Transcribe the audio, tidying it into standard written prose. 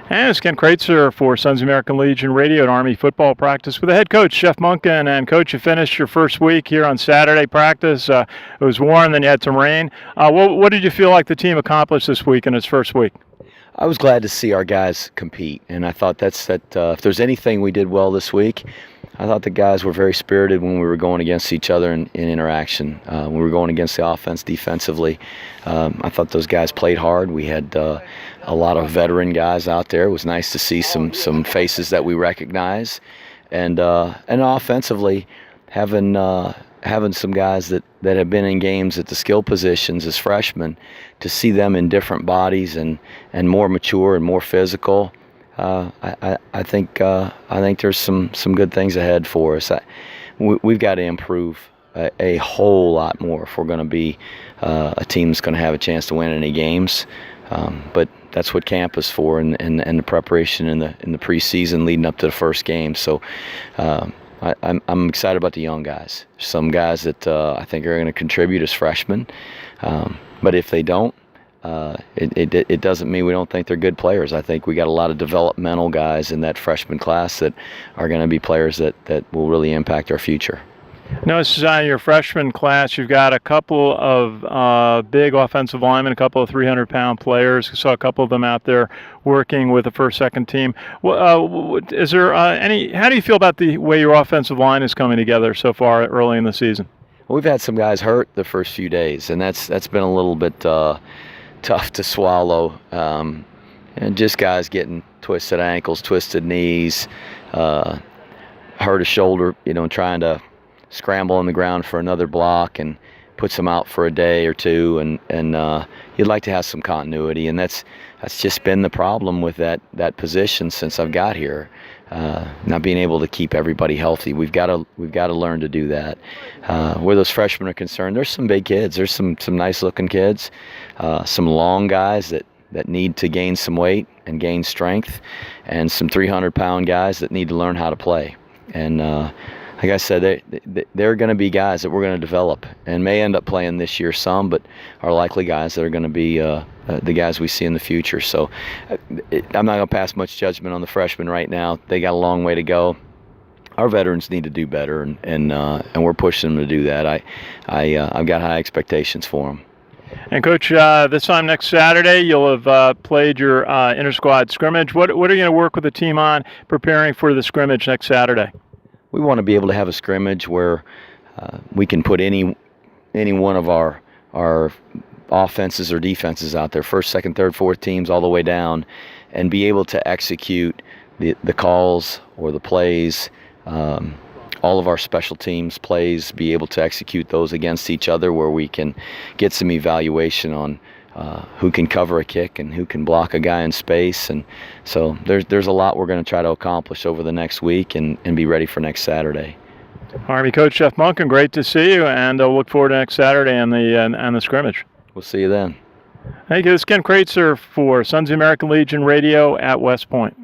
And it's Ken Kraetzer for Sons of American Legion Radio and Army football practice with the head coach, Jeff Monken. And, Coach, you finished your first week here on Saturday practice. It was warm, then you had some rain. What did you feel like the team accomplished this week in its first week? I was glad to see our guys compete, and I thought that if there's anything we did well this week, I thought the guys were very spirited when we were going against each other in interaction. When we were going against the offense defensively, I thought those guys played hard. We had a lot of veteran guys out there. It was nice to see some faces that we recognize, and offensively having some guys that have been in games at the skill positions as freshmen, to see them in different bodies and more mature and more physical. I think there's some good things ahead for us. We've got to improve a whole lot more if we're going to be a team that's going to have a chance to win any games. But that's what camp is for, and the preparation in the preseason leading up to the first game. So I'm excited about the young guys. Some guys that I think are going to contribute as freshmen, but if they don't, it doesn't mean we don't think they're good players. I think we got a lot of developmental guys in that freshman class that are going to be players that will really impact our future. Notice in your freshman class, you've got a couple of big offensive linemen, a couple of 300-pound players. I saw a couple of them out there working with the first, second team. Is there how do you feel about the way your offensive line is coming together so far early in the season? Well, we've had some guys hurt the first few days, and that's been a little bit tough to swallow. And just guys getting twisted ankles, twisted knees, hurt a shoulder, trying to scramble on the ground for another block and puts them out for a day or two, and you'd like to have some continuity, and that's just been the problem with that position since I've got here. Not being able to keep everybody healthy. We've got to learn to do that. Where those freshmen are concerned, there's some big kids. There's some nice looking kids, some long guys that need to gain some weight and gain strength, and some 300-pound guys that need to learn how to play. And like I said, they're going to be guys that we're going to develop and may end up playing this year some, but are likely guys that are going to be the guys we see in the future. So I'm not going to pass much judgment on the freshmen right now. They got a long way to go. Our veterans need to do better, and we're pushing them to do that. I've got high expectations for them. And Coach, this time next Saturday, you'll have played your inter-squad scrimmage. What are you going to work with the team on preparing for the scrimmage next Saturday? We want to be able to have a scrimmage where we can put any one of our offenses or defenses out there, first, second, third, fourth teams, all the way down, and be able to execute the calls or the plays. All of our special teams plays, be able to execute those against each other, where we can get some evaluation on who can cover a kick and who can block a guy in space. And so there's a lot we're going to try to accomplish over the next week and be ready for next Saturday. Army Coach Jeff Monken, great to see you, and I'll look forward to next Saturday and the scrimmage. We'll see you then. Thank you. This is Ken Kraetzer for Sons of American Legion Radio at West Point.